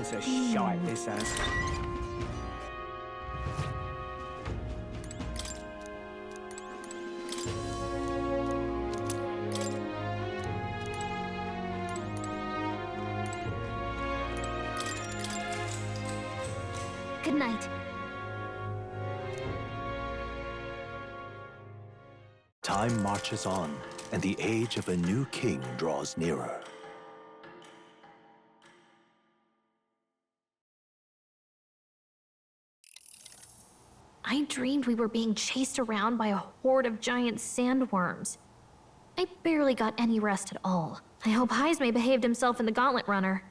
bunch of shite, this has. Good night. Time marches on, and the age of a new king draws nearer. I dreamed we were being chased around by a horde of giant sandworms. I barely got any rest at all. I hope Heismay behaved himself in the Gauntlet Runner.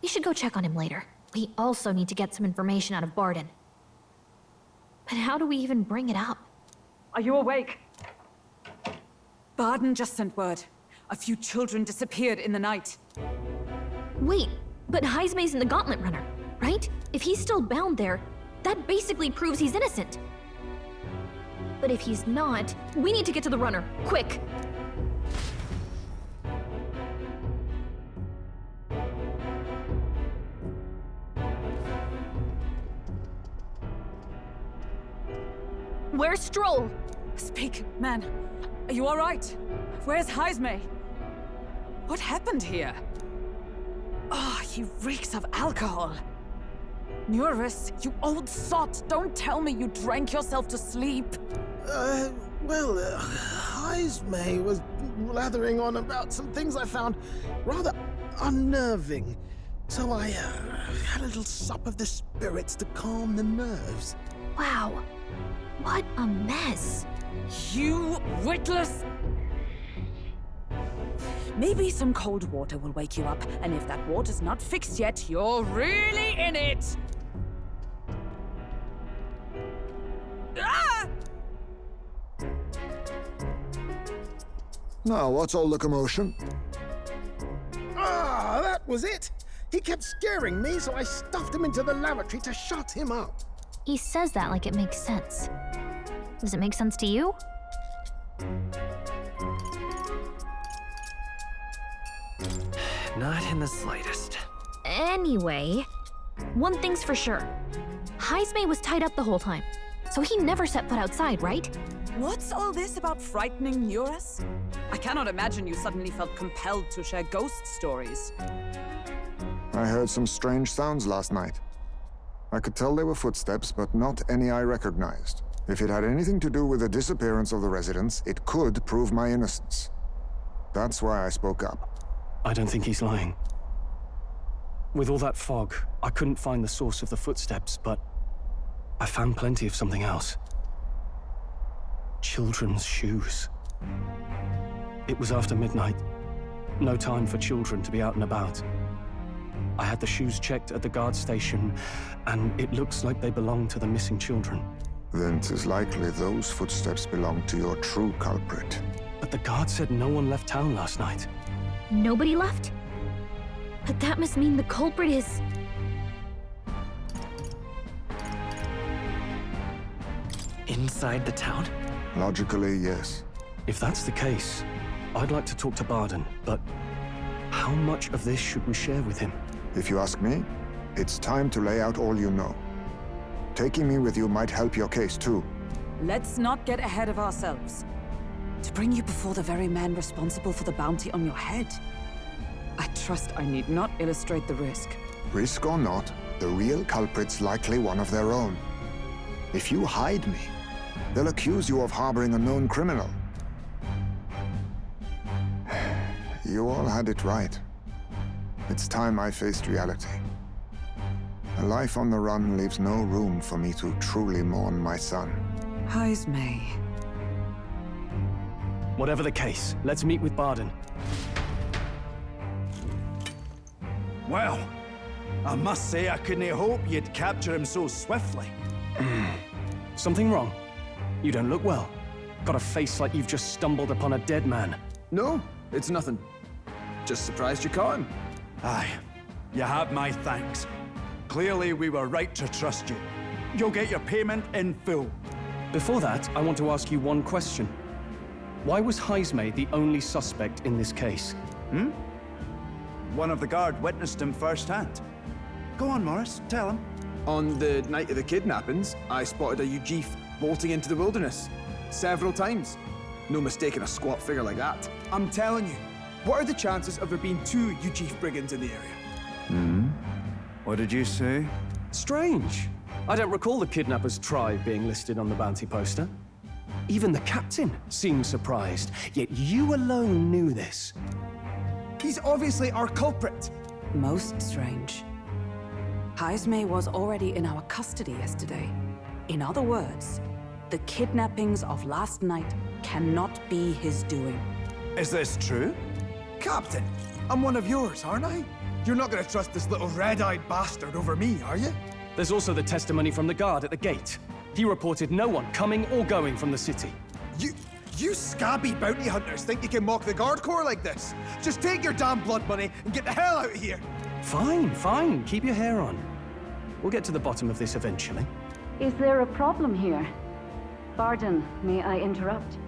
We should go check on him later. We also need to get some information out of Barden. But how do we even bring it up? Are you awake? Barden just sent word. A few children disappeared in the night. Wait, but Heismay's in the Gauntlet Runner, right? If he's still bound there, that basically proves he's innocent. But if he's not, we need to get to the runner, quick! Where's Stroll? Speak, man. Are you all right? Where's Heismay? What happened here? Oh, he reeks of alcohol. Nuris, you old sot! Don't tell me you drank yourself to sleep! Heismay was blathering on about some things I found rather unnerving. So I had a little sup of the spirits to calm the nerves. Wow, what a mess. You witless... Maybe some cold water will wake you up, and if that water's not fixed yet, you're really in it! Ah! Now, what's all the commotion? Ah, that was it! He kept scaring me, so I stuffed him into the lavatory to shut him up. He says that like it makes sense. Does it make sense to you? Not in the slightest. Anyway, one thing's for sure. Heismay was tied up the whole time, so he never set foot outside, right? What's all this about frightening Nuris? I cannot imagine you suddenly felt compelled to share ghost stories. I heard some strange sounds last night. I could tell they were footsteps, but not any I recognized. If it had anything to do with the disappearance of the residents, it could prove my innocence. That's why I spoke up. I don't think he's lying. With all that fog, I couldn't find the source of the footsteps, but I found plenty of something else. Children's shoes. It was after midnight. No time for children to be out and about. I had the shoes checked at the guard station, and it looks like they belong to the missing children. Then 'tis likely those footsteps belong to your true culprit. But the guard said no one left town last night. Nobody left? But that must mean the culprit is... Inside the town? Logically, yes. If that's the case, I'd like to talk to Barden, but how much of this should we share with him? If you ask me, it's time to lay out all you know. Taking me with you might help your case, too. Let's not get ahead of ourselves. To bring you before the very man responsible for the bounty on your head. I trust I need not illustrate the risk. Risk or not, the real culprit's likely one of their own. If you hide me, they'll accuse you of harboring a known criminal. You all had it right. It's time I faced reality. A life on the run leaves no room for me to truly mourn my son. Heismay. Whatever the case, let's meet with Barden. Well, I must say I couldn't hope you'd capture him so swiftly. Something wrong? You don't look well. Got a face like you've just stumbled upon a dead man. No, it's nothing. Just surprised you caught him. Aye, you have my thanks. Clearly we were right to trust you. You'll get your payment in full. Before that, I want to ask you one question. Why was Heismay the only suspect in this case? one of the guard witnessed him firsthand. Go on, Morris, tell him. On the night of the kidnappings, I spotted a Ujif bolting into the wilderness. Several times. No mistaking a squat figure like that. I'm telling you, what are the chances of there being 2 Ujif brigands in the area? What did you say? Strange. I don't recall the kidnappers' tribe being listed on the bounty poster. Even the captain seemed surprised, yet you alone knew this. He's obviously our culprit. Most strange. Haisme was already in our custody yesterday. In other words, the kidnappings of last night cannot be his doing. Is this true? Captain, I'm one of yours, aren't I? You're not gonna trust this little red-eyed bastard over me, are you? There's also the testimony from the guard at the gate. He reported no one coming or going from the city. You scabby bounty hunters think you can mock the guard corps like this? Just take your damn blood money and get the hell out of here! Fine, fine. Keep your hair on. We'll get to the bottom of this eventually. Is there a problem here? Pardon, may I interrupt?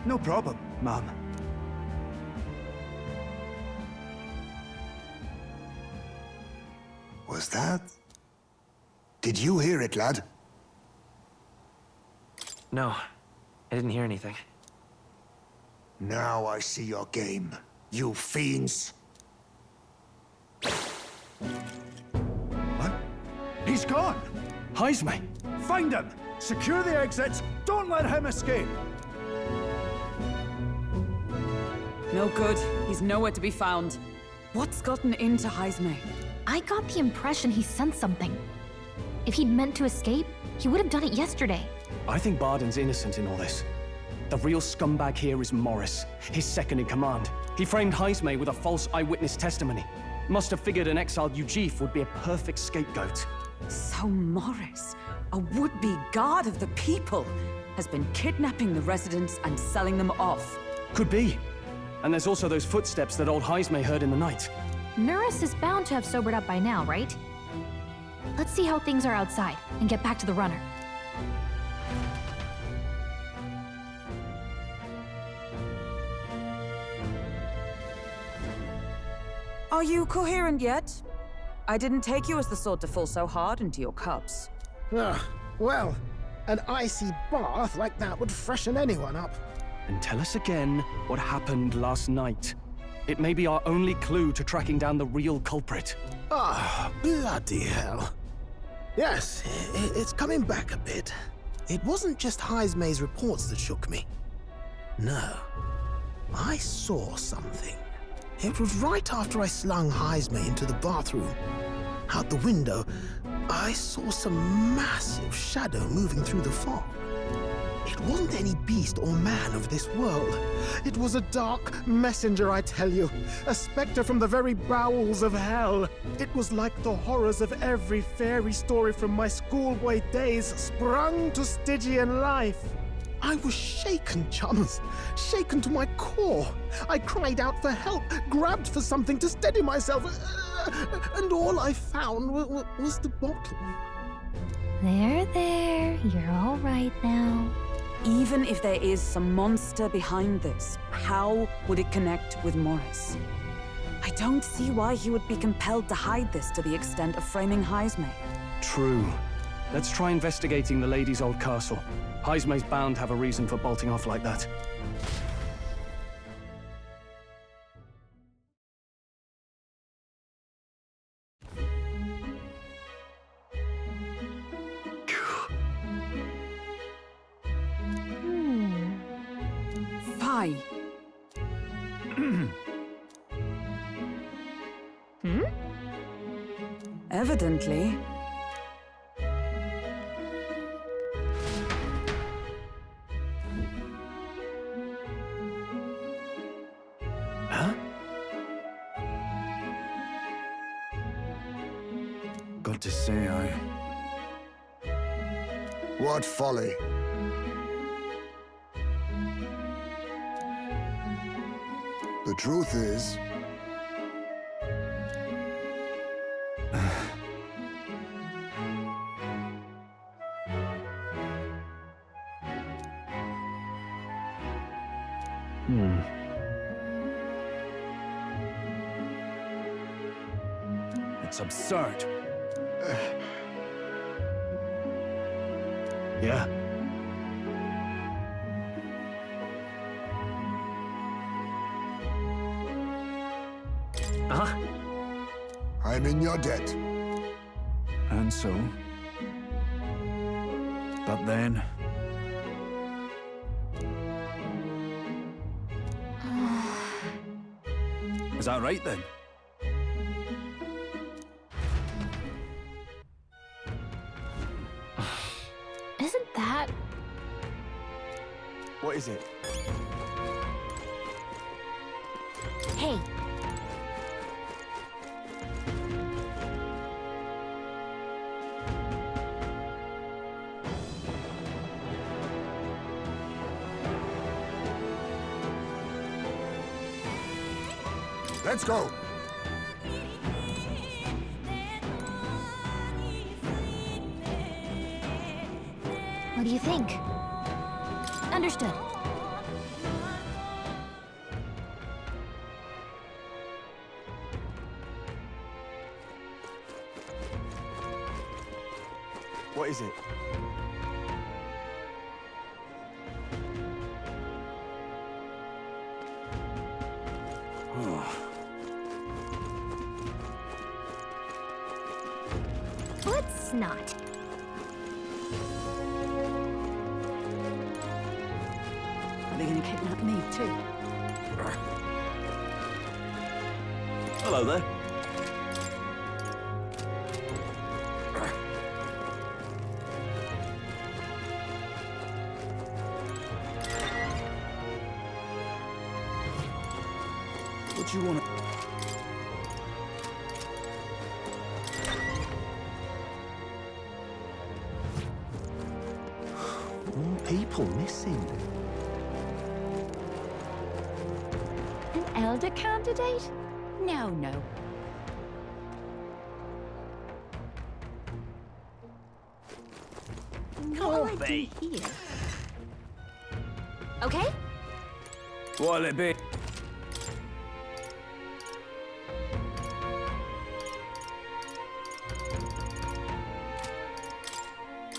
No problem, ma'am. Was that? Did you hear it, lad? No, I didn't hear anything. Now I see your game, you fiends. What? He's gone! Haisme! Find him! Secure the exits! Don't let him escape! No good. He's nowhere to be found. What's gotten into Haisme? I got the impression he sensed something. If he'd meant to escape, he would have done it yesterday. I think Barden's innocent in all this. The real scumbag here is Morris, his second in command. He framed Haisme with a false eyewitness testimony. Must have figured an exiled Ujif would be a perfect scapegoat. So Morris, a would-be guard of the people, has been kidnapping the residents and selling them off. Could be. And there's also those footsteps that old Haisme heard in the night. Nuris is bound to have sobered up by now, right? Let's see how things are outside and get back to the runner. Are you coherent yet? I didn't take you as the sort to fall so hard into your cups. Well, an icy bath like that would freshen anyone up. And tell us again what happened last night. It may be our only clue to tracking down the real culprit. Bloody hell. Yes, it's coming back a bit. It wasn't just Haisme's reports that shook me. No, I saw something. It was right after I slung Haisme into the bathroom. Out the window, I saw some massive shadow moving through the fog. It wasn't any beast or man of this world. It was a dark messenger, I tell you. A specter from the very bowels of hell. It was like the horrors of every fairy story from my schoolboy days sprung to Stygian life. I was shaken, chums. Shaken to my core. I cried out for help, grabbed for something to steady myself, and all I found was the bottle. There. You're all right now. Even if there is some monster behind this, how would it connect with Morris? I don't see why he would be compelled to hide this to the extent of framing Haisme. True. Let's try investigating the lady's old castle. Haisme's bound to have a reason for bolting off like that. Fie. Evidently. Huh? Got to say, What folly. The truth is, It's absurd. Yeah. Huh? I'm in your debt. And so? But then... Is that right then? Isn't that... What is it? Hey, Let's go. what do you think? Understood. What is it? Let's not. Are they gonna kidnap me too? Hello there. What do you want? More people missing. An elder candidate? No, no. What'll I do here? Okay? What'll it be?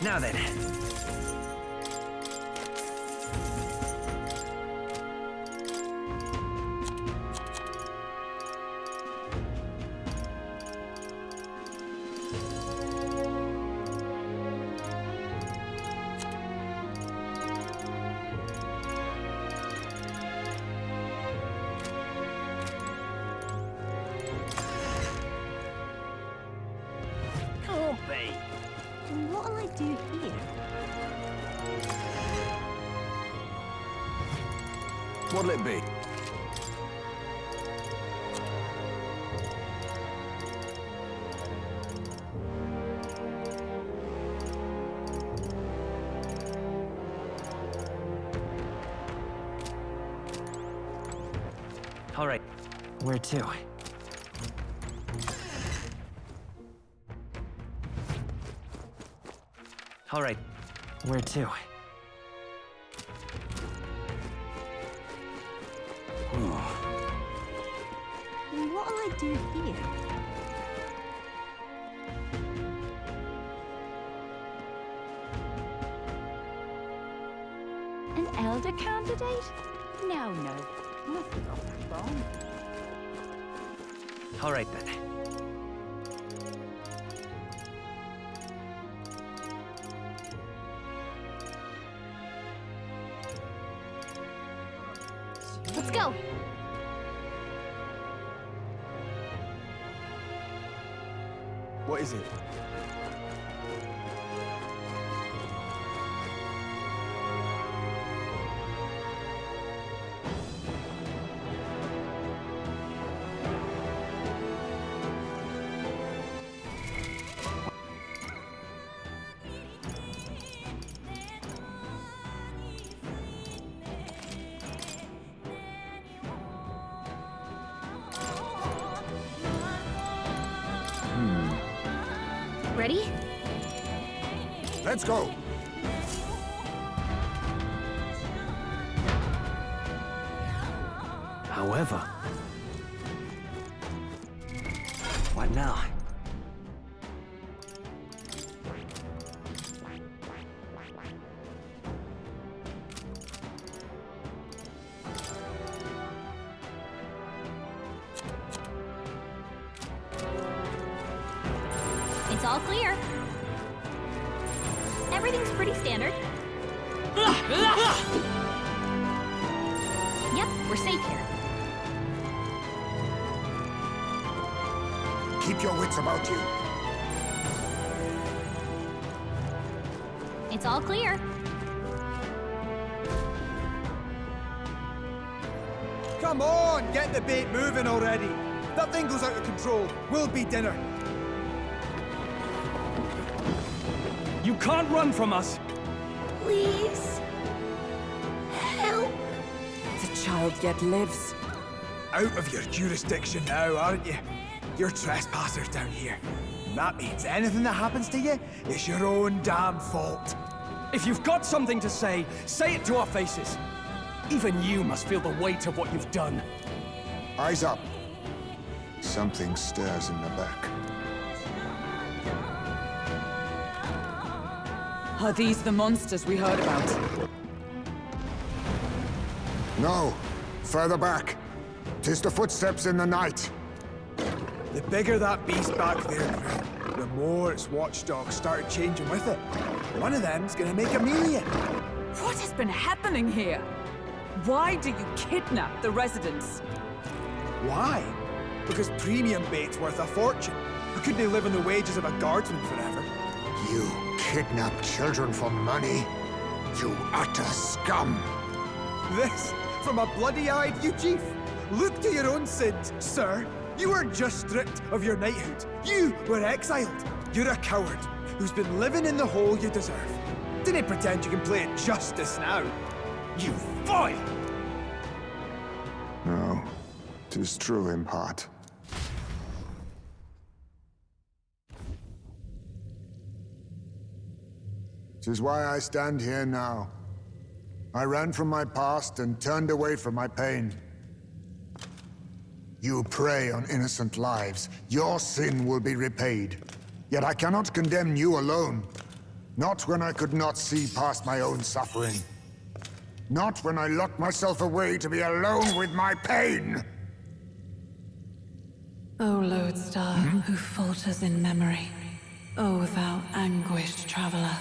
Now then. What'll I do here? What'll it be? All right. Where to? All right. Where to? What'll I do here? An elder candidate? No, no. Nothing of that wrong. All right then. Let's go. What is it? Ready? Let's go. However... What now? It's all clear. Everything's pretty standard. Yep, we're safe here. Keep your wits about you. It's all clear. Come on, get the bait moving already. If that thing goes out of control, we'll be dinner. You can't run from us! Please. Help. The child yet lives. Out of your jurisdiction now, aren't you? You're trespassers down here. And that means anything that happens to you is your own damn fault. If you've got something to say it to our faces. Even you must feel the weight of what you've done. Eyes up. Something stirs in the back. Are these the monsters we heard about? No. Further back. 'Tis the footsteps in the night. The bigger that beast back there grew, the more its watchdogs started changing with it. One of them's gonna make a million. What has been happening here? Why do you kidnap the residents? Why? Because premium bait's worth a fortune. How could they live on the wages of a guardsman forever? You kidnap children for money? You utter scum! This from a bloody-eyed Eugene. Look to your own sins, sir. You weren't just stripped of your knighthood. You were exiled. You're a coward who's been living in the hole you deserve. Didn't pretend you can play at justice now. You foil! No, 'tis true in part. 'Tis why I stand here now. I ran from my past and turned away from my pain. You prey on innocent lives. Your sin will be repaid. Yet I cannot condemn you alone. Not when I could not see past my own suffering. Not when I locked myself away to be alone with my pain! O lodestar, who falters in memory, O thou anguished traveler.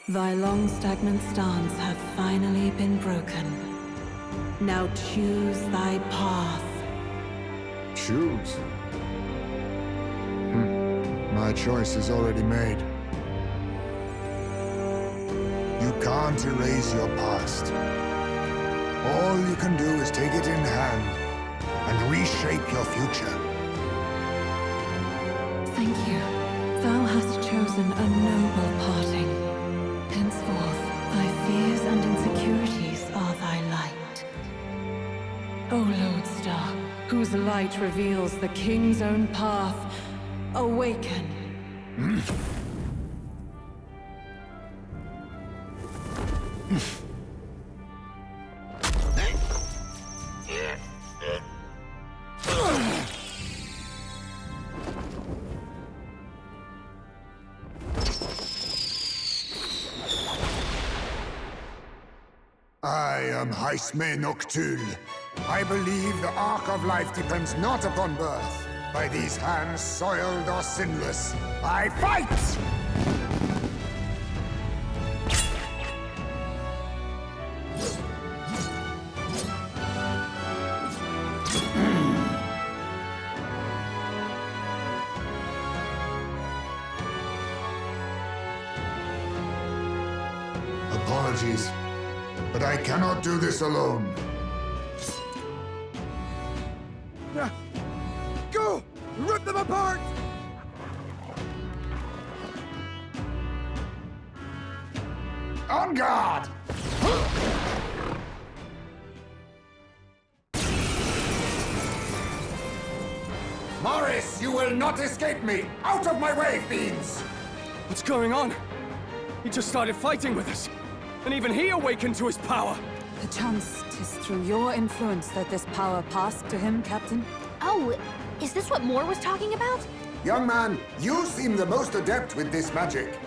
Thy long stagnant stance hath finally been broken. Now choose thy path. Choose? My choice is already made. You can't erase your past. All you can do is take it in hand and reshape your future. Thank you. Thou hast chosen a noble parting. Henceforth, thy fears and insecurities are thy light. O lodestar, whose light reveals the king's own path, awaken. I am Haisme Noctul. I believe the arc of life depends not upon birth. By these hands, soiled or sinless, I fight! Apologies, but I cannot do this alone. Go! Rip them apart! On guard! Morris, you will not escape me! Out of my way, fiends! What's going on? He just started fighting with us. And even he awakened to his power. The chance 'tis through your influence that this power passed to him, Captain. Oh, is this what Moore was talking about? Young man, you seem the most adept with this magic.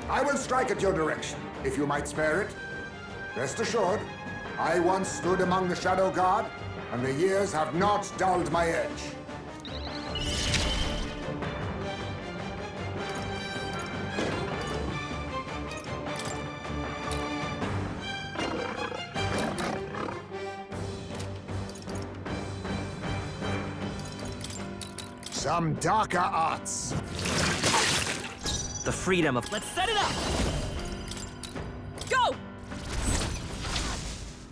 I will strike at your direction, if you might spare it. Rest assured, I once stood among the Shadow Guard, and the years have not dulled my edge. some darker arts. The freedom of... Let's set it up! Go!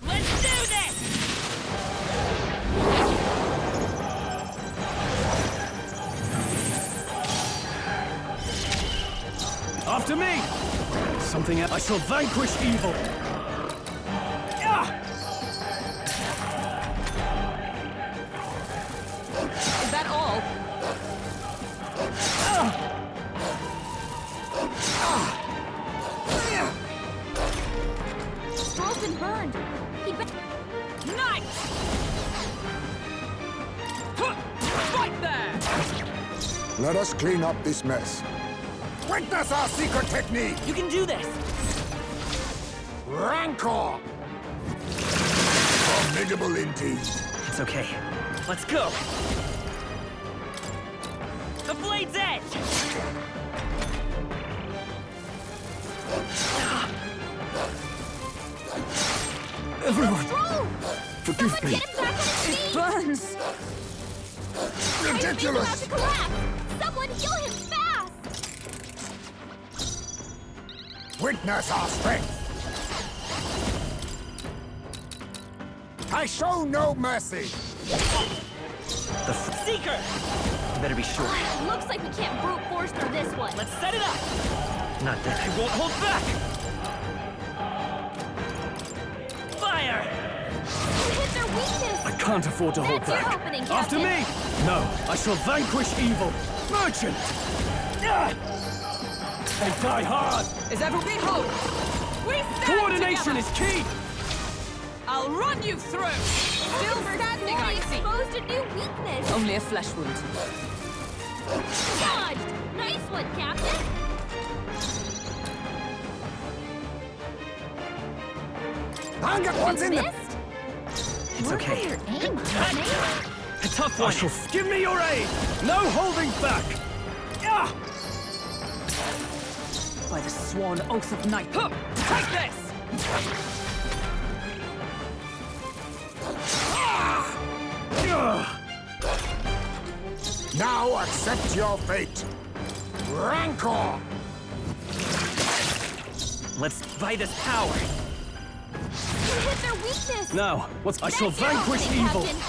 Let's do this! After me! Something else. I shall vanquish evil! Is that all? Stroll's been burned. Nice! Right there! Let us clean up this mess. Witness our secret technique! You can do this! Rancor! Formidable indeed. It's okay. Let's go! The blade's edge! Everyone! Stroll! Forgive me! Get him back on his feet! Burns! He's about Ridiculous! to collapse! Someone heal him fast! Witness our strength! I show no mercy! The Seeker! You better be sure. Looks like we can't brute force through this one. Let's set it up! Not that. I won't hold back! Fire! You hit their weakness! I can't afford to hold That's your back. opening, After Captain. me! No, I shall vanquish evil. Merchant! They die hard! Is everybody home? We stand Coordination together. is key! I'll run you through! Still standing, I see. Exposed a new weakness! Only a flesh wound. Dodged! Nice one, Captain! Hang it once in the... Missed? It's Work okay. on your aim, Husband. A tough I one. shall give me your aid! No holding back! Ah! By the sworn oath of night. Take this! Now accept your fate. Rancor! Let's buy this power. You hit their weakness! Now, I shall That's your vanquish opening, evil! Captain.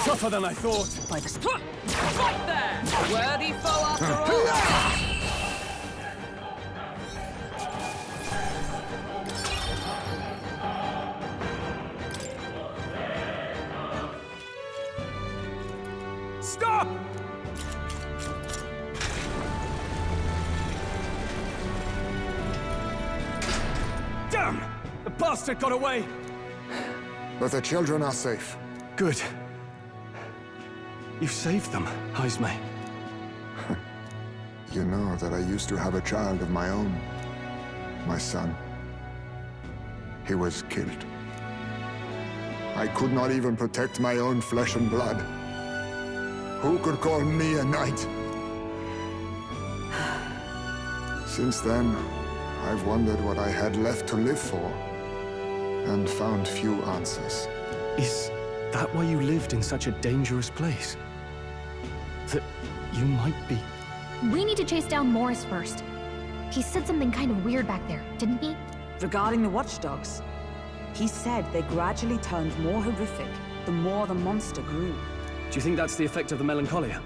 Tougher than I thought! By the... Right there! Worthy foe after all! Stop! Damn! The bastard got away! But the children are safe. Good. You saved them, Heismay. You know that I used to have a child of my own. My son. He was killed. I could not even protect my own flesh and blood. Who could call me a knight? Since then, I've wondered what I had left to live for, and found few answers. Is that why you lived in such a dangerous place? That you might be... We need to chase down Morris first. He said something kind of weird back there, didn't he? Regarding the watchdogs, he said they gradually turned more horrific the more the monster grew. Do you think that's the effect of the melancholia?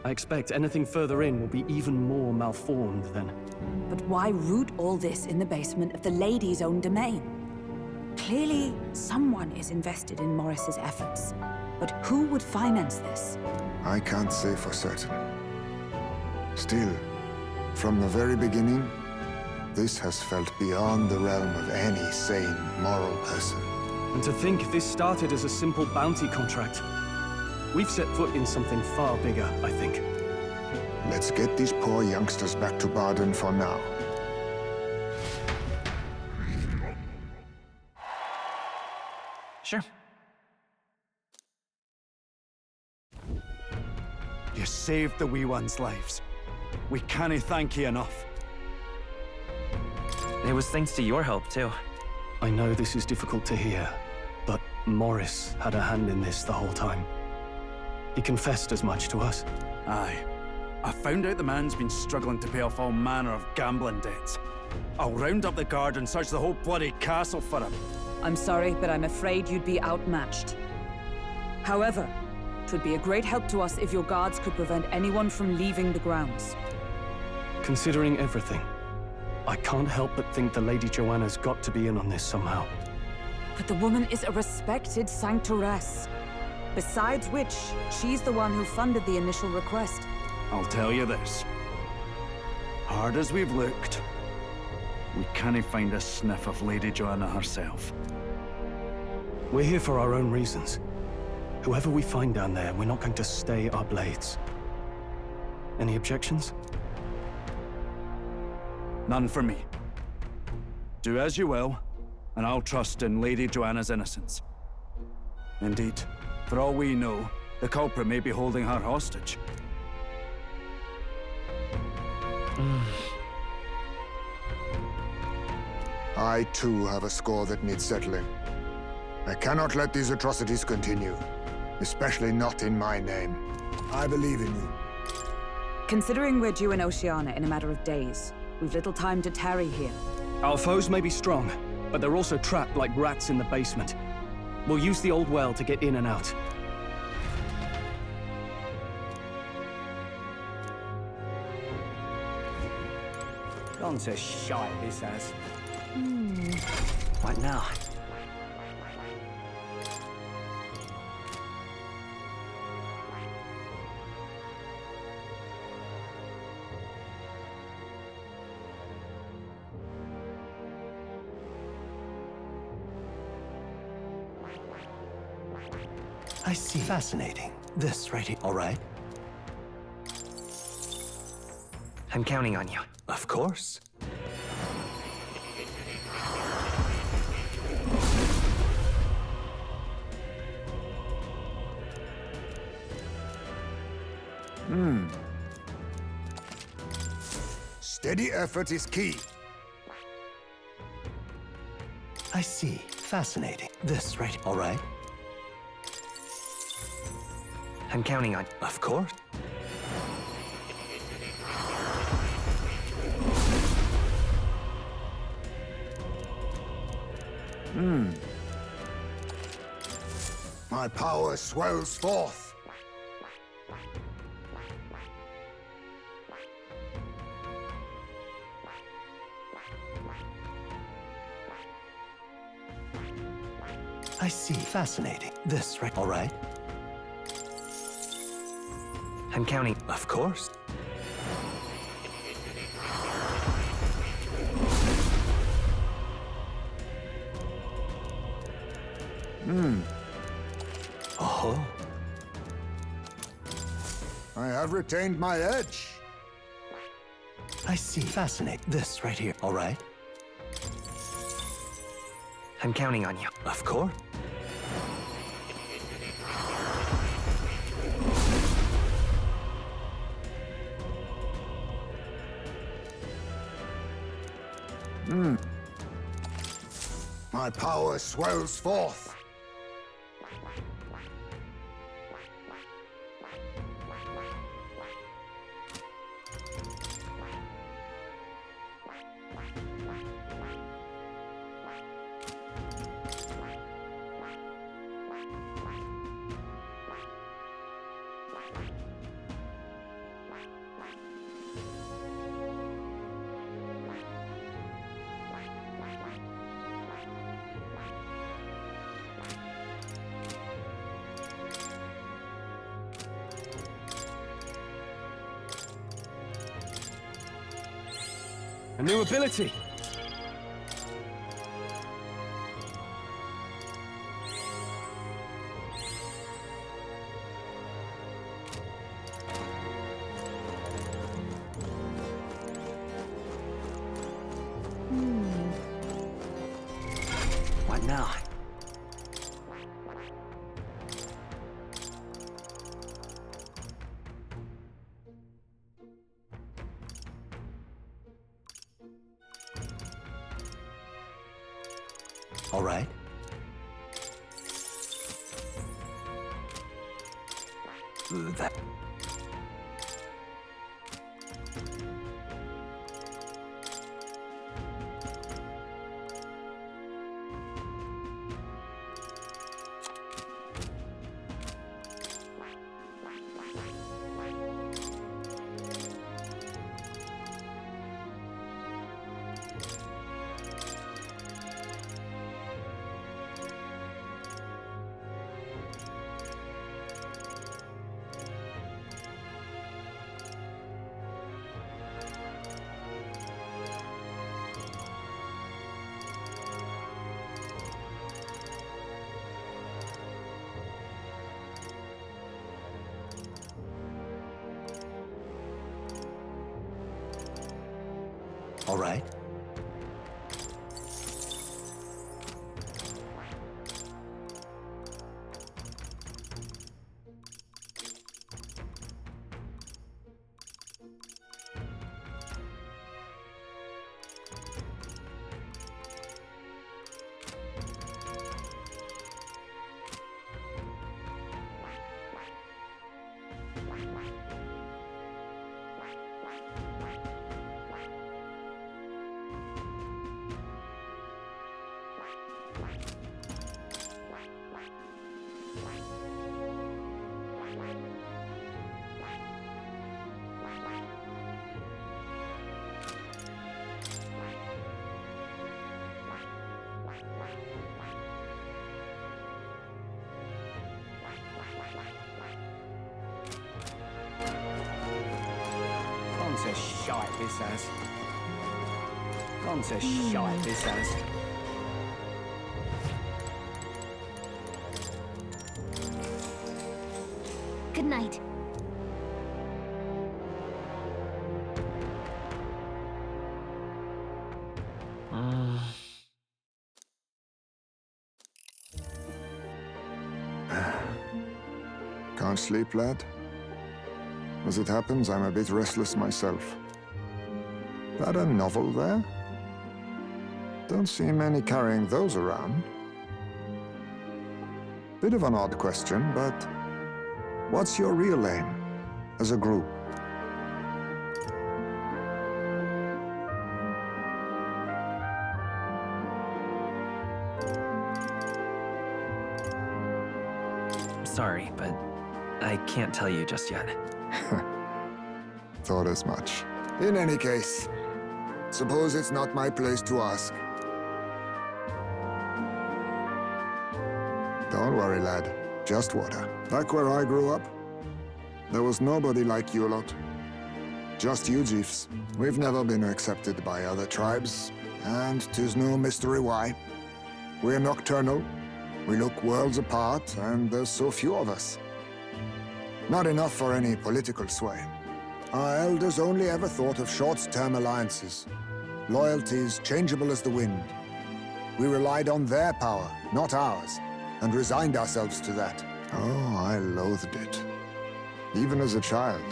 I expect anything further in will be even more malformed then. But why root all this in the basement of the lady's own domain? Clearly, someone is invested in Morris's efforts. But who would finance this? I can't say for certain. Still, from the very beginning, this has felt beyond the realm of any sane, moral person. And to think this started as a simple bounty contract. We've set foot in something far bigger, I think. Let's get these poor youngsters back to Barden for now. Sure. You saved the wee ones' lives. We can't thank you enough. It was thanks to your help, too. I know this is difficult to hear, but Morris had a hand in this the whole time. He confessed as much to us. Aye. I found out the man's been struggling to pay off all manner of gambling debts. I'll round up the guard and search the whole bloody castle for him. I'm sorry, but I'm afraid you'd be outmatched. However, it would be a great help to us if your guards could prevent anyone from leaving the grounds. Considering everything, I can't help but think the Lady Joanna's got to be in on this somehow. But the woman is a respected sanctoress. Besides which, she's the one who funded the initial request. I'll tell you this. Hard as we've looked, we can't find a sniff of Lady Joanna herself. We're here for our own reasons. Whoever we find down there, we're not going to stay our blades. Any objections? None for me. Do as you will, and I'll trust in Lady Joanna's innocence. Indeed, for all we know, the culprit may be holding her hostage. I too have a score that needs settling. I cannot let these atrocities continue, especially not in my name. I believe in you. Considering we're due in Oceania in a matter of days, we've little time to tarry here. Our foes may be strong, but they're also trapped like rats in the basement. We'll use the old well to get in and out. Gone to shite, this has. What now? I see. Fascinating. This right here. All right. I'm counting on you. Of course. Steady effort is key. I see. Fascinating. This right. All right. I'm counting on you. Of course. My power swells forth. I see. Fascinating. This right. All right. I'm counting. Of course. Oh. I have retained my edge. I see. Fascinating. This right here. All right. I'm counting on you. Of course. My power swells forth. A new ability! What now? All right. That... All right. Gone to shite, this has. Gone to shite, this has. Good night. Can't sleep, lad? As it happens, I'm a bit restless myself. That a novel there? Don't see many carrying those around. Bit of an odd question, but what's your real aim as a group? Sorry, but I can't tell you just yet. Thought as much. In any case, suppose it's not my place to ask. Don't worry, lad. Just water. Back where I grew up, there was nobody like you lot. Just you chiefs. We've never been accepted by other tribes, and 'tis no mystery why. We're nocturnal, we look worlds apart, and there's so few of us. Not enough for any political sway. Our elders only ever thought of short-term alliances, loyalties changeable as the wind. We relied on their power, not ours, and resigned ourselves to that. Oh, I loathed it. Even as a child.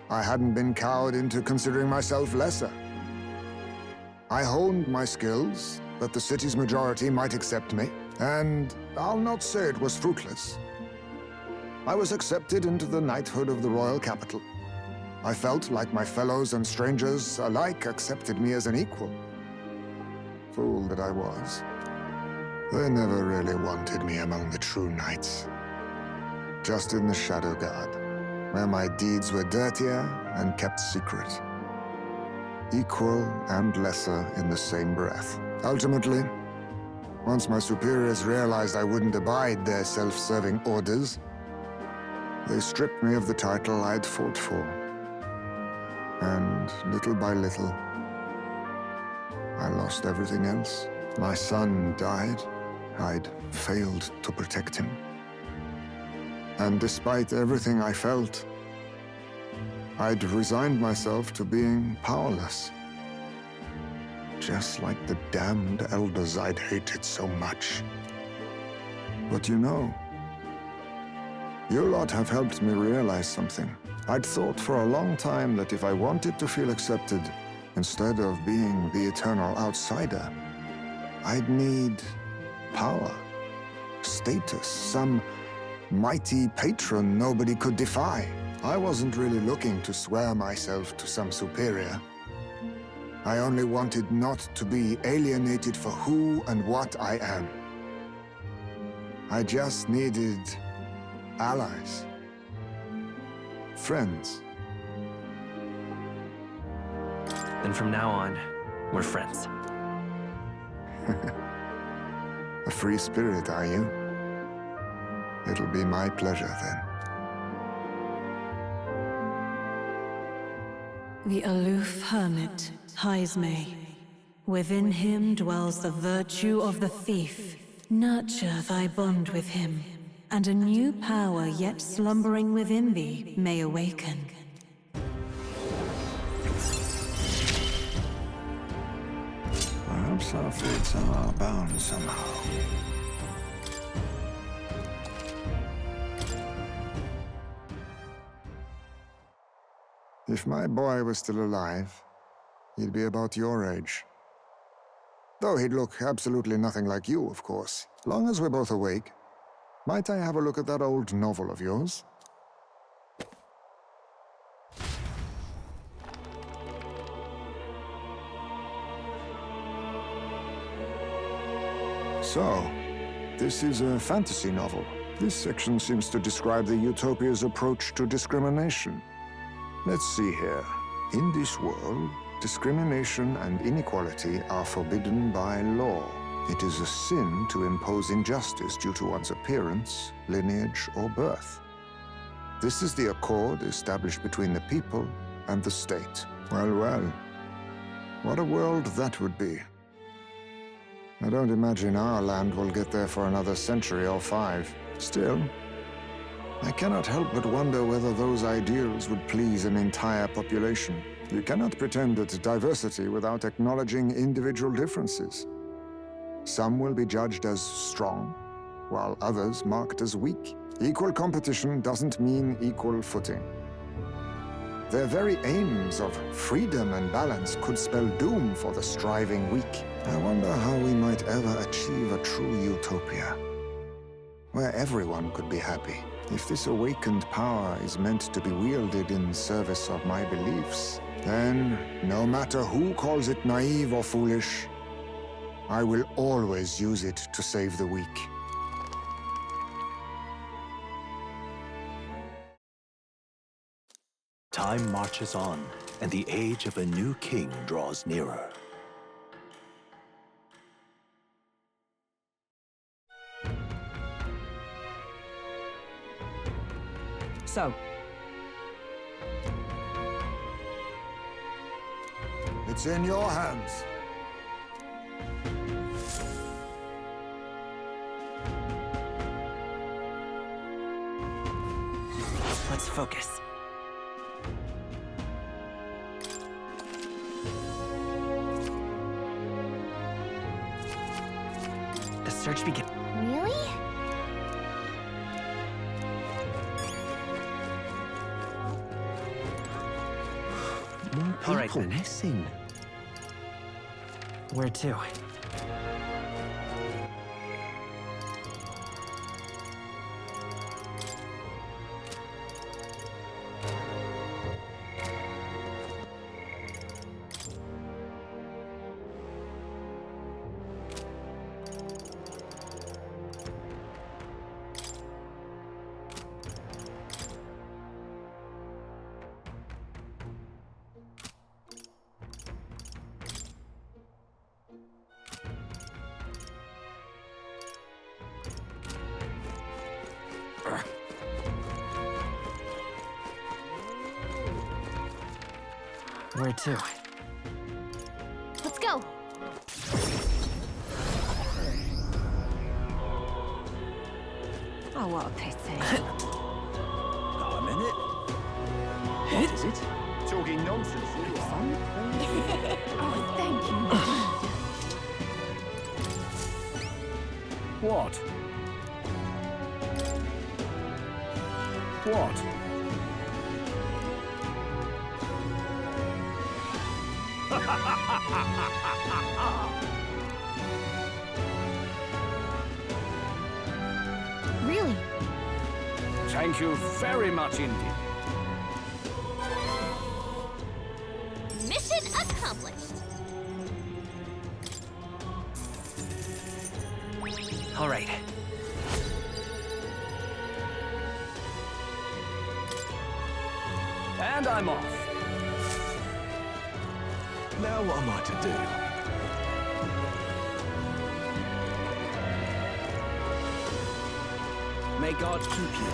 I hadn't been cowed into considering myself lesser. I honed my skills, that the city's majority might accept me, and I'll not say it was fruitless. I was accepted into the knighthood of the royal capital. I felt like my fellows and strangers alike accepted me as an equal. Fool that I was. They never really wanted me among the true knights. Just in the Shadow Guard, where my deeds were dirtier and kept secret. Equal and lesser in the same breath. Ultimately, once my superiors realized I wouldn't abide their self-serving orders, they stripped me of the title I'd fought for. And little by little, I lost everything else. My son died. I'd failed to protect him. And despite everything I felt, I'd resigned myself to being powerless. Just like the damned elders I'd hated so much. But you know, you lot have helped me realize something. I'd thought for a long time that if I wanted to feel accepted, instead of being the eternal outsider, I'd need power, status, some mighty patron nobody could defy. I wasn't really looking to swear myself to some superior. I only wanted not to be alienated for who and what I am. I just needed allies. Friends. And from now on, we're friends. A free spirit, are you? It'll be my pleasure then. The aloof hermit, Haizme. Within him dwells the virtue of the thief. Nurture thy bond with him, and a new power yet slumbering within thee may awaken. Perhaps our fates are bound somehow. If my boy was still alive, he'd be about your age. Though he'd look absolutely nothing like you, of course. Long as we're both awake, might I have a look at that old novel of yours? So, this is a fantasy novel. This section seems to describe the Utopia's approach to discrimination. Let's see here. In this world, discrimination and inequality are forbidden by law. It is a sin to impose injustice due to one's appearance, lineage, or birth. This is the accord established between the people and the state. Well, well. What a world that would be. I don't imagine our land will get there for another century or 5. Still, I cannot help but wonder whether those ideals would please an entire population. You cannot pretend at diversity without acknowledging individual differences. Some will be judged as strong, while others marked as weak. Equal competition doesn't mean equal footing. Their very aims of freedom and balance could spell doom for the striving weak. I wonder how we might ever achieve a true utopia, where everyone could be happy. If this awakened power is meant to be wielded in service of my beliefs, then, no matter who calls it naive or foolish, I will always use it to save the weak. Time marches on, and the age of a new king draws nearer. So, it's in your hands. Let's focus. The search begins. Really? More All right, people then. missing. Where to? Where to? Let's go. oh, what a pity. Got a minute? What is it? Talking nonsense, you are. Oh, thank you. What? What? Really? Thank you very much indeed. Mission accomplished. All right. And I'm off. Now what am I to do? May God keep you.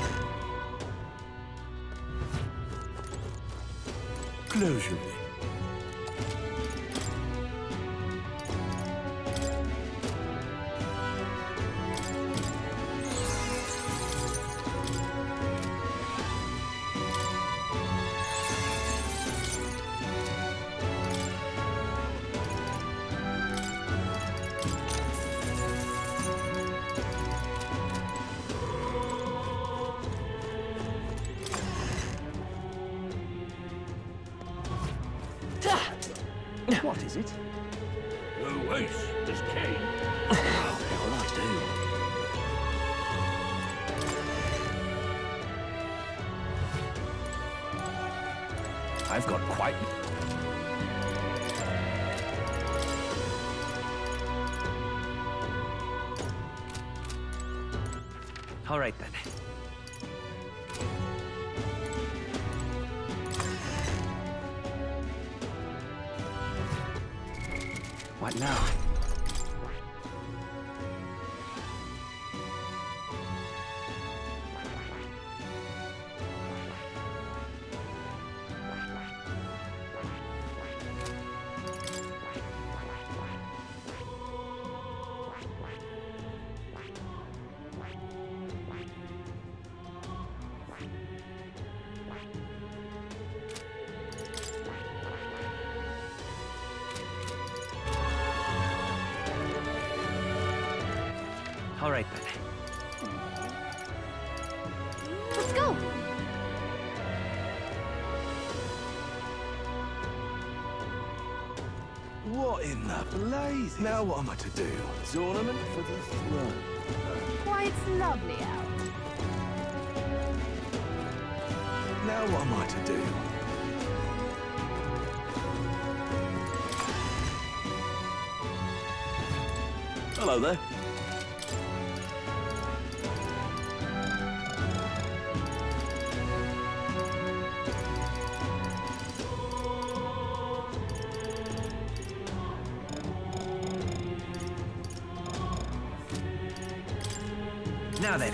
Closure. What is it? The waste is Kane. What'll I do? I've got quite... All right then. What now? All right then. Let's go. What in the blaze? Now what am I to do? Tournament for the throne. Why, it's lovely out. Now what am I to do? Hello there. Now then.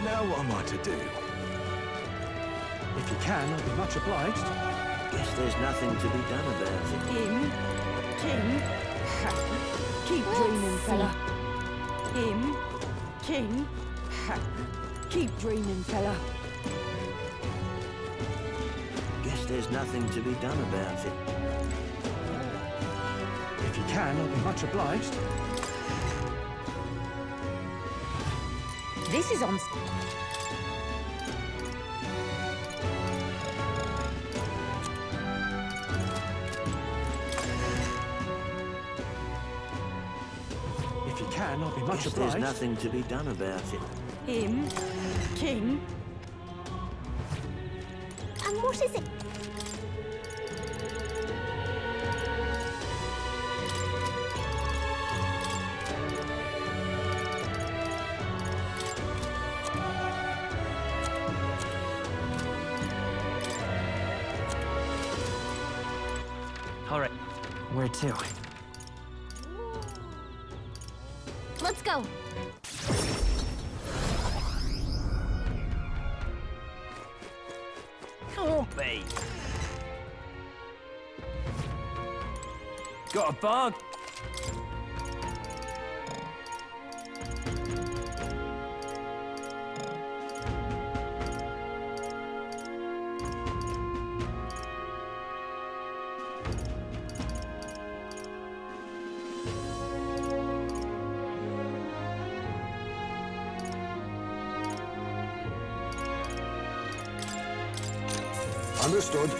Now what am I to do? If you can, I'll be much obliged. Guess there's nothing to be done about it. Him, King. Keep dreaming, fella. Him, King. Keep dreaming, fella. Guess there's nothing to be done about it. If you can, I'll be much obliged. This is on. If you can, I'll be much Guess obliged. there's nothing to be done about it. Him, King. And what is it? All right. Where to? Let's go. Can't be. Got a bug? Understood.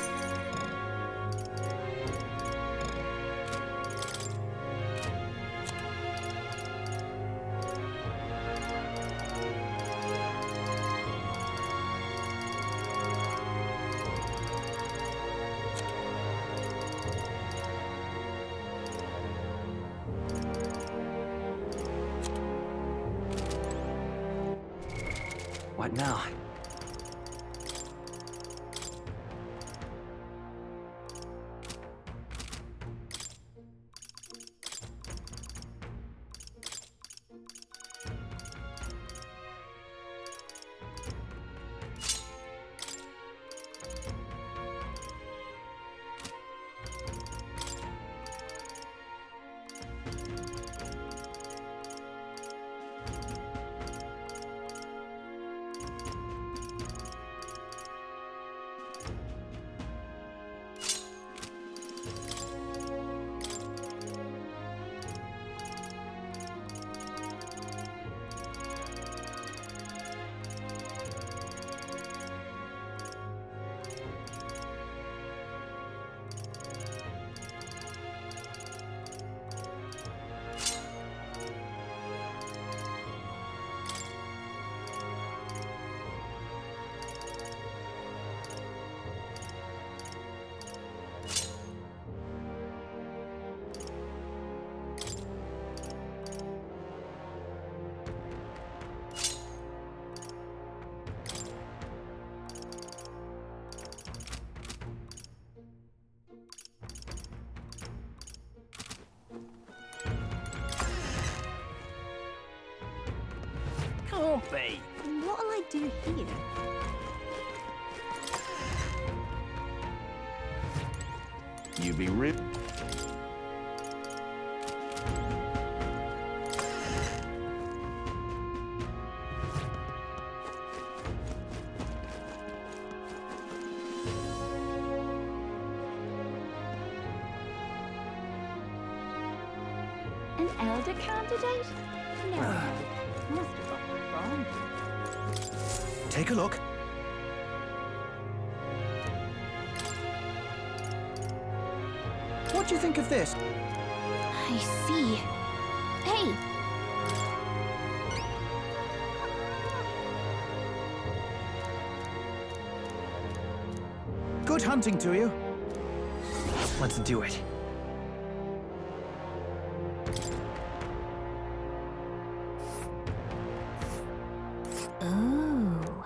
What now? Can't be. What'll I do here? You be ripped. An elder candidate? No, must have got that wrong. Take a look. What do you think of this? I see. Hey! Good hunting to you. Let's do it. Ooh.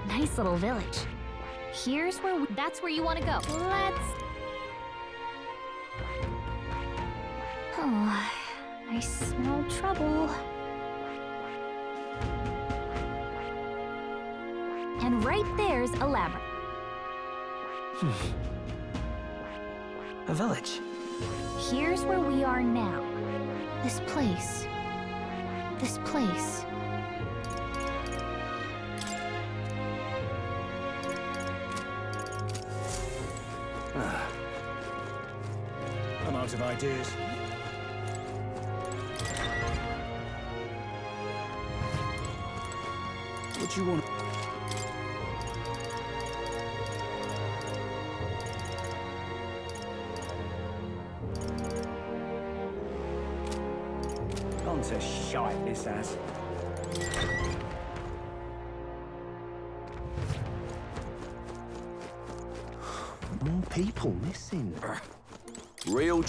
Nice little village. Here's where that's where you want to go. Let's... Oh, I smell trouble. And right there's a labyrinth. A village. Here's where we are now. This place. This place. I'm out of ideas. What you want? Gone to shite, this has. More people missing. Real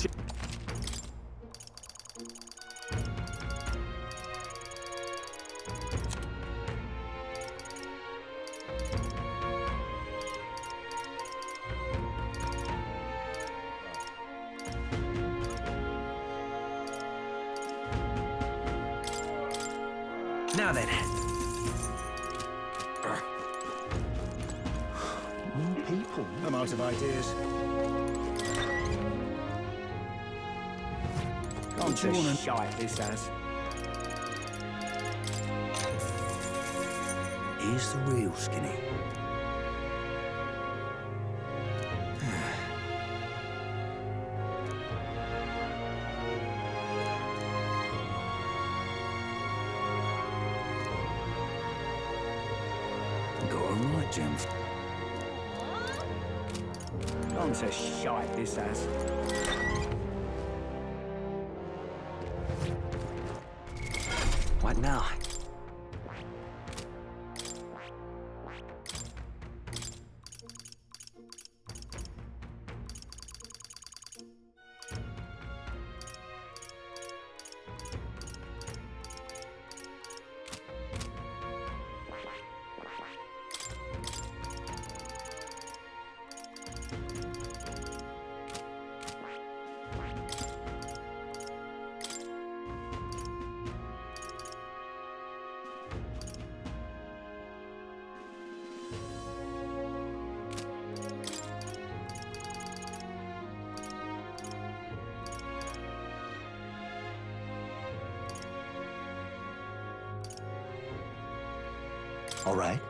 Now then. More people. I'm out of ideas. Gone to shite, this has. Here's the real skinny. Got a right, Jim. Gone to shite, this has. What now? All right.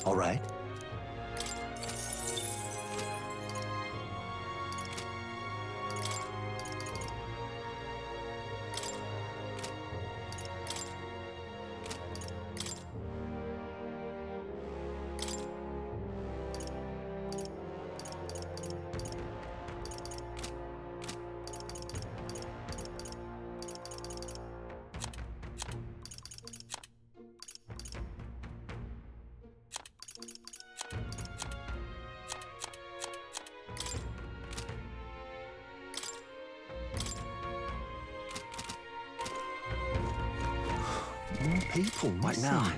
All right. More people. What now?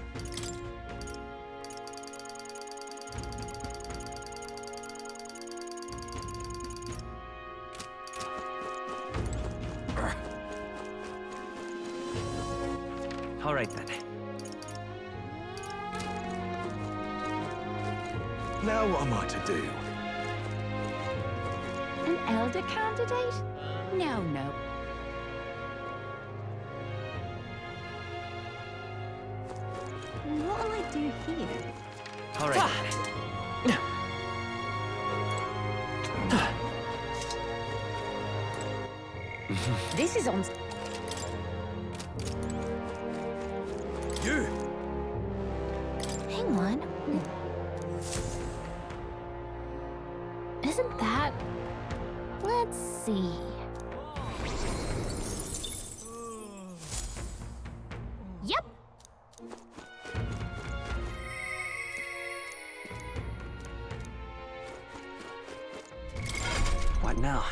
All right then. Now what am I to do? An elder candidate? No, no. What'll I do here? All right. This is on. You! Hang on. Isn't that... Let's see... Yep! What now?